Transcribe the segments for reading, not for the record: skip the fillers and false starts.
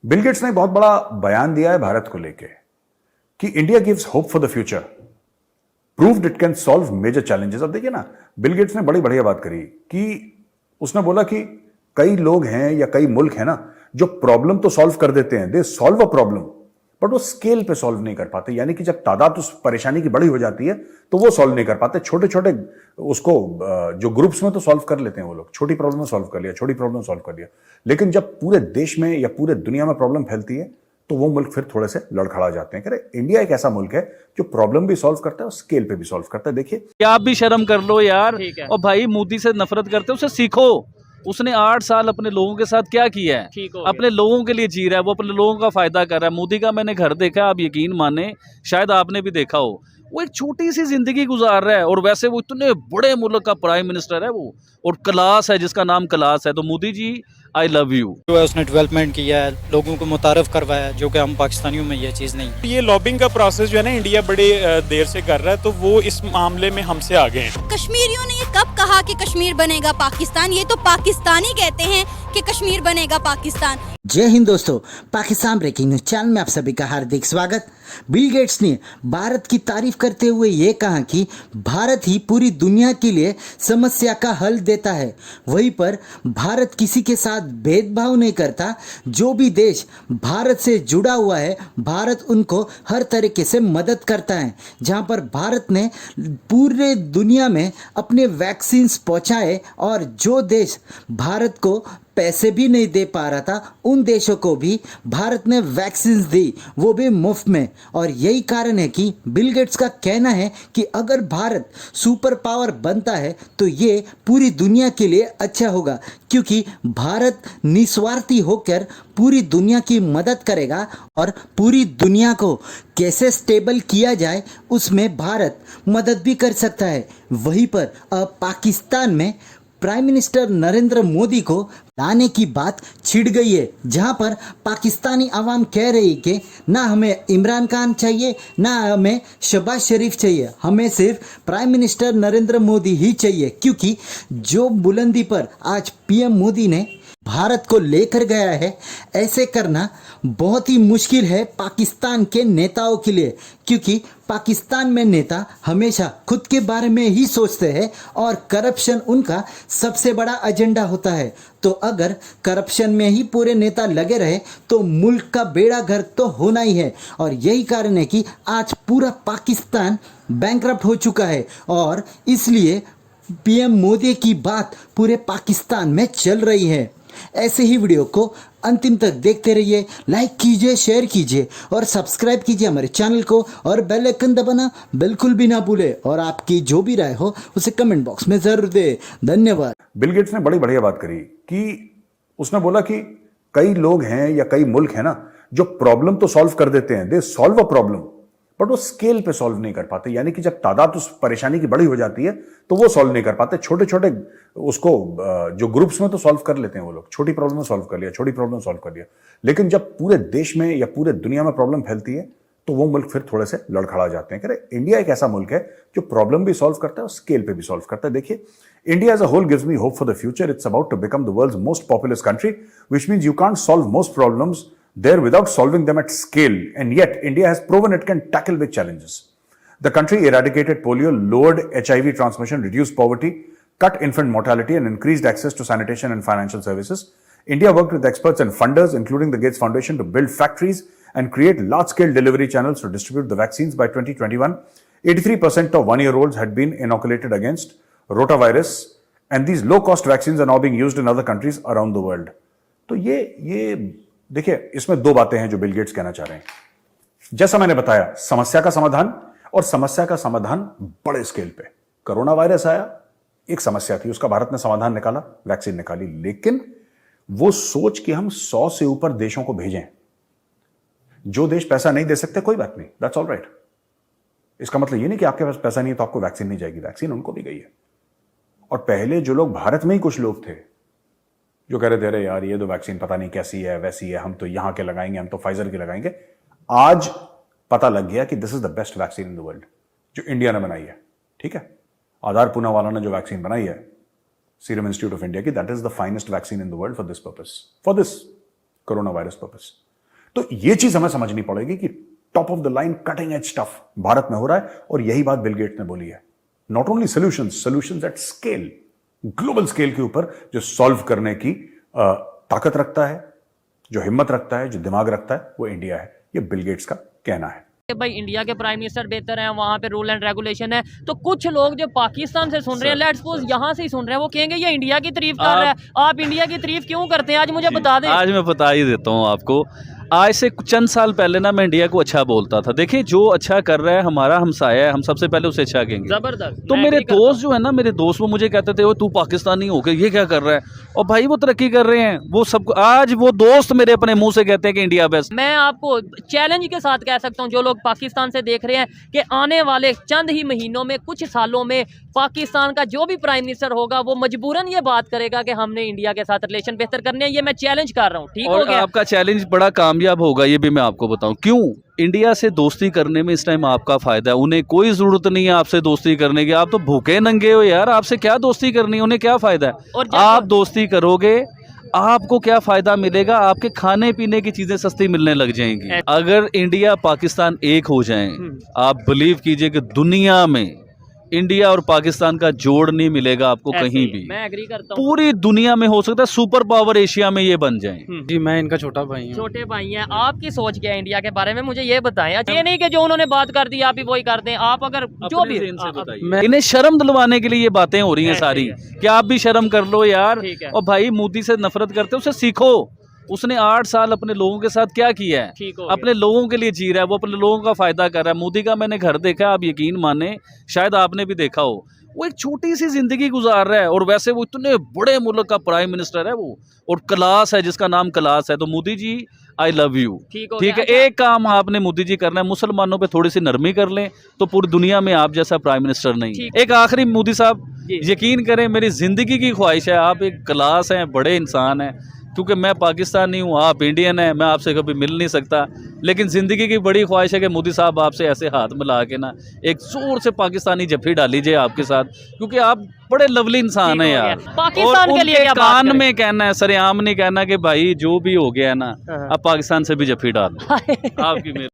Bill Gates ने बहुत बड़ा बयान दिया है भारत को लेके कि India gives hope for the future, proved it can solve major challenges. अब देखिए ना, बिल गेट्स ने बड़ी बढ़िया बात करी कि उसने बोला कि कई लोग हैं या कई मुल्क हैं ना जो प्रॉब्लम तो सॉल्व कर देते हैं, they solve a problem, but वो स्केल पे सॉल्व नहीं कर पाते। यानी कि जब तादाद उस परेशानी की बड़ी हो जाती है तो वो सॉल्व नहीं कर पाते। छोटे छोटे उसको जो ग्रुप्स में तो सॉल्व कर लेते हैं वो लोग, छोटी प्रॉब्लम सॉल्व कर लिया, छोटी प्रॉब्लम सॉल्व कर लिया, लेकिन जब पूरे देश में या पूरे दुनिया में प्रॉब्लम फैलती है तो वो मुल्क फिर थोड़े से लड़खड़ा जाते हैं। कह रहे इंडिया एक ऐसा मुल्क है जो प्रॉब्लम भी सॉल्व करता है और स्केल पे भी सॉल्व करता है। देखिए, क्या आप भी शर्म कर लो यार। और भाई मोदी से नफरत करते हो, उसे सीखो। उसने 8 साल अपने लोगों के साथ क्या किया है, अपने लोगों के लिए जी रहा है, वो अपने लोगों का फायदा कर रहा है। मोदी का मैंने घर देखा, आप यकीन माने, शायद आपने भी देखा हो। वो एक छोटी सी जिंदगी गुजार रहा है और वैसे वो इतने बड़े मुल्क का प्राइम मिनिस्टर है वो, और क्लास है जिसका नाम क्लास है। तो Modi ji, I love you. जो है उसने डेवलपमेंट किया है, लोगों को मुतारफ करवाया है, जो कि हम पाकिस्तानियों में ये चीज़ नहीं है। ये लॉबिंग का प्रोसेस जो है ना इंडिया बड़े देर से कर रहा है, तो वो इस मामले में हमसे आगे हैं। कश्मीरियों ने ये कब कहा कि कश्मीर बनेगा पाकिस्तान? ये तो पाकिस्तानी कहते हैं कि कश्मीर बनेगा पाकिस्तान। जय हिंद दोस्तों, पाकिस्तान ब्रेकिंग न्यूज चैनल में आप सभी का हार्दिक स्वागत। बिल गेट्स ने भारत की तारीफ करते हुए ये कहा कि भारत ही पूरी दुनिया के लिए समस्या का हल देता है। वहीं पर भारत किसी के साथ भेदभाव नहीं करता। जो भी देश भारत से जुड़ा हुआ है, भारत उनको हर तरीके से मदद करता है। जहां पर भारत ने पूरे दुनिया में अपने वैक्सीन्स पहुंचाए और जो देश भारत को पैसे भी नहीं दे पा रहा था, उन देशों को भी भारत ने वैक्सीन दी, वो भी मुफ्त में। और यही कारण है कि बिल गेट्स का कहना है कि अगर भारत सुपर पावर बनता है तो ये पूरी दुनिया के लिए अच्छा होगा, क्योंकि भारत निस्वार्थी होकर पूरी दुनिया की मदद करेगा और पूरी दुनिया को कैसे स्टेबल किया जाए उसमें भारत मदद भी कर सकता है। वहीं पर अब पाकिस्तान में प्राइम मिनिस्टर नरेंद्र मोदी को लाने की बात छिड़ गई है, जहां पर पाकिस्तानी आवाम कह रही कि ना हमें इमरान खान चाहिए, ना हमें शहबाज शरीफ चाहिए, हमें सिर्फ प्राइम मिनिस्टर नरेंद्र मोदी ही चाहिए। क्योंकि जो बुलंदी पर आज पीएम मोदी ने भारत को लेकर गया है, ऐसे करना बहुत ही मुश्किल है पाकिस्तान के नेताओं के लिए, क्योंकि पाकिस्तान में नेता हमेशा खुद के बारे में ही सोचते हैं और करप्शन उनका सबसे बड़ा एजेंडा होता है। तो अगर करप्शन में ही पूरे नेता लगे रहे तो मुल्क का बेड़ा गर्क तो होना ही है। और यही कारण है कि आज पूरा पाकिस्तान बैंकरप्ट हो चुका है और इसलिए पीएम मोदी की बात पूरे पाकिस्तान में चल रही है। ऐसे ही वीडियो को अंतिम तक देखते रहिए, लाइक कीजिए, शेयर कीजिए और सब्सक्राइब कीजिए हमारे चैनल को, और बेल आइकन दबाना बिल्कुल भी ना भूले। और आपकी जो भी राय हो उसे कमेंट बॉक्स में जरूर दे। धन्यवाद। बिल गेट्स ने बड़ी बढ़िया बात करी कि उसने बोला कि कई लोग हैं या कई मुल्क हैं ना जो प्रॉब्लम तो सॉल्व कर देते हैं, they solve a problem, but वो स्केल पे सॉल्व नहीं कर पाते। यानी कि जब तादाद उस परेशानी की बड़ी हो जाती है तो वो सॉल्व नहीं कर पाते। छोटे छोटे उसको जो ग्रुप्स में तो सॉल्व कर लेते हैं वो लोग, छोटी प्रॉब्लम सॉल्व कर लिया, छोटी प्रॉब्लम सॉल्व कर लिया, लेकिन जब पूरे देश में या पूरे दुनिया में प्रॉब्लम फैलती है तो वो मुल्क फिर थोड़े से लड़खड़ा जाते हैं। कह रहे इंडिया एक ऐसा मुल्क है जो प्रॉब्लम भी सॉल्व करता है और स्केल पे भी सॉल्व करता है। देखिए, India as a whole gives me hope for the future. It's about to become the world's most populous country, which means you can't solve most problems there without solving them at scale, and yet India has proven it can tackle big challenges. The country eradicated polio, lowered HIV transmission, reduced poverty, cut infant mortality, and increased access to sanitation and financial services. India worked with experts and funders, including the Gates Foundation, to build factories and create large-scale delivery channels to distribute the vaccines. By 2021, 83% of 1-year-olds had been inoculated against rotavirus, and these low-cost vaccines are now being used in other countries around the world. तो ये देखिए, इसमें दो बातें हैं जो Bill Gates कहना चाह रहे हैं। जैसा मैंने बताया, समस्या का समाधान, और समस्या का समाधान बड़े स्केल पे। कोरोना वायरस आया, एक समस्या थी, उसका भारत ने समाधान निकाला, वैक्सीन निकाली, लेकिन वो सोच कि हम 100 से ऊपर देशों को भेजें। जो देश पैसा नहीं दे सकते, कोई बात नहीं, दैट्स ऑल राइट। इसका मतलब ये नहीं कि आपके पास पैसा नहीं है तो आपको वैक्सीन नहीं जाएगी, वैक्सीन उनको भी गई है। और पहले जो लोग, भारत में ही कुछ लोग थे जो कह रहे थे अरे यार ये तो वैक्सीन पता नहीं कैसी है, वैसी है, हम तो यहां के लगाएंगे, हम तो फाइजर के लगाएंगे। आज पता लग गया कि this is the best vaccine in the world जो इंडिया ने बनाई है। ठीक है, आधार पूनावाला ने जो वैक्सीन बनाई है सीरम इंस्टीट्यूट ऑफ इंडिया की, that is the finest vaccine in the world for this purpose, for this corona virus purpose. तो ये चीज हमें समझनी पड़ेगी कि top of the line cutting edge stuff Bharat में हो रहा है, और यही बात बिल गेट्स ने बोली है। Not only solutions at scale, global scale के ऊपर जो सॉल्व करने की ताकत रखता है, जो हिम्मत रखता है, जो दिमाग रखता है, वो इंडिया है। ये बिल गेट्स का कहना है। भाई इंडिया के प्राइम मिनिस्टर बेहतर हैं, वहाँ पे रूल एंड रेगुलेशन है, तो कुछ लोग जो पाकिस्तान से सुन रहे हैं, लेट्स सपोज यहाँ से ही सुन रहे हैं, वो कहेंगे ये इंडिया की तारीफ कर रहा है, आप इंडिया की तारीफ क्यों करते हैं? आज मुझे बता दें। आज मैं बता ही देता हूँ आपको। आज से चंद साल पहले ना मैं इंडिया को अच्छा बोलता था। देखिए जो अच्छा कर रहा है हमारा हमसाया है, हम सबसे पहले उसे अच्छा कहेंगे। जबरदस्त। तो मेरे दोस्त जो है ना, मेरे दोस्त वो मुझे कहते थे, वो तू पाकिस्तानी होकर ये क्या कर रहा है? और भाई वो तरक्की कर रहे हैं, वो सब आज वो दोस्त मेरे अपने मुंह से कहते हैं कि इंडिया बेस्ट। मैं आपको चैलेंज के साथ कह सकता हूँ, जो लोग पाकिस्तान से देख रहे हैं, कि आने वाले चंद ही महीनों में, कुछ सालों में पाकिस्तान का जो भी प्राइम मिनिस्टर होगा वो मजबूरन ये बात करेगा कि हमने इंडिया के साथ रिलेशन बेहतर करने हैं। ये मैं चैलेंज कर रहा हूँ, ठीक हो और गया? आपका चैलेंज बड़ा कामयाब होगा, ये भी मैं आपको बताऊं क्यों। इंडिया से दोस्ती करने में इस टाइम आपका फायदा है। उन्हें कोई जरूरत नहीं है आपसे दोस्ती करने की। आप तो भूखे नंगे हो यार, आपसे क्या दोस्ती करनी है? उन्हें क्या फायदा है? और आप दोस्ती करोगे, आपको क्या फायदा मिलेगा? आपके खाने पीने की चीजें सस्ती मिलने लग जाएंगी। अगर इंडिया पाकिस्तान एक हो जाएं, आप बिलीव कीजिए कि दुनिया में इंडिया और पाकिस्तान का जोड़ नहीं मिलेगा आपको ऐसे कहीं ही, भी। मैं एग्री करता हूँ। पूरी दुनिया में हो सकता है सुपर पावर एशिया में ये बन जाए। जी मैं इनका छोटा भाई हूँ। छोटे भाई हैं, आपकी सोच क्या है इंडिया के बारे में? मुझे ये बताएं। ये नहीं कि जो उन्होंने बात कर दी आप भी वही कर दें। आप अगर जो भी इन्हें शर्म दिलवाने के लिए ये बातें हो रही हैं सारी, कि आप भी शर्म कर लो यार। ठीक है। और भाई मोदी से नफरत करते हो, उससे सीखो। उसने 8 साल अपने लोगों के साथ क्या किया है? ठीक हो अपने लोगों के लिए जी रहा है, वो अपने लोगों का फायदा कर रहा है। मोदी का मैंने घर देखा, आप यकीन माने, शायद आपने भी देखा हो। वो एक छोटी सी जिंदगी गुजार रहा है, और वैसे वो इतने बड़े मुल्क का प्राइम मिनिस्टर है वो, और क्लास है जिसका नाम क्लास है। तो Modi ji I love you. ठीक है। एक काम आपने मोदी जी करना है, मुसलमानों पे थोड़ी सी नरमी कर लें, तो पूरी दुनिया में आप जैसा प्राइम मिनिस्टर नहीं है। एक आखिरी, मोदी साहब यकीन करें, मेरी जिंदगी की ख्वाहिश है, आप एक क्लास हैं, बड़े इंसान हैं, क्योंकि मैं पाकिस्तानी हूँ, आप इंडियन हैं, मैं आपसे कभी मिल नहीं सकता, लेकिन ज़िंदगी की बड़ी ख्वाहिश है कि मोदी साहब आपसे ऐसे हाथ मिला के ना एक जोर से पाकिस्तानी जफ्फी डाल लीजिए आपके साथ, क्योंकि आप बड़े लवली इंसान हैं यार। पाकिस्तान और के लिए उनके क्या बात कान करें? में कहना है, सरेआम नहीं कहना कि भाई जो भी हो गया है ना, अब पाकिस्तान से भी जफ्फी डाल दो। आपकी मेरे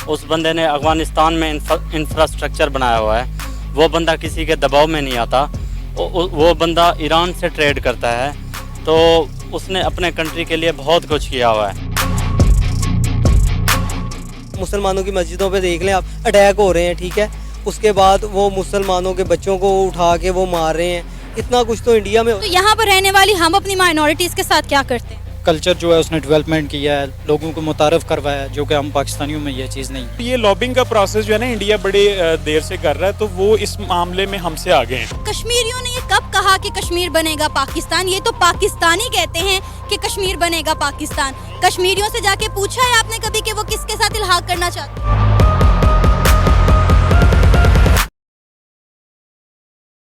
उस बंदे ने अफगानिस्तान में इंफ्रास्ट्रक्चर बनाया हुआ है, वो बंदा किसी के दबाव में नहीं आता। वो बंदा ईरान से ट्रेड करता है, तो उसने अपने कंट्री के लिए बहुत कुछ किया हुआ है। मुसलमानों की मस्जिदों पे देख लें आप, अटैक हो रहे हैं, ठीक है, उसके बाद वो मुसलमानों के बच्चों को उठा के वो मार रहे हैं। इतना कुछ तो इंडिया में। तो यहाँ पर रहने वाली हम अपनी माइनॉरिटीज के साथ क्या करते हैं? कल्चर जो है उसने डेवलपमेंट किया है, लोगों को मुतारफ करवाया, जो कि हम पाकिस्तानियों में ये चीज़ नहीं है। ये लॉबिंग का प्रोसेस जो है ना, इंडिया बड़े देर से कर रहा है, तो वो इस मामले में हमसे आगे हैं। कश्मीरियों ने ये कब कहा कि कश्मीर बनेगा पाकिस्तान? ये तो पाकिस्तानी कहते हैं कि कश्मीर बनेगा पाकिस्तान। कश्मीरियों से जाके पूछा है आपने कभी कि वो किसके साथ इल्हाक करना चाहते हैं?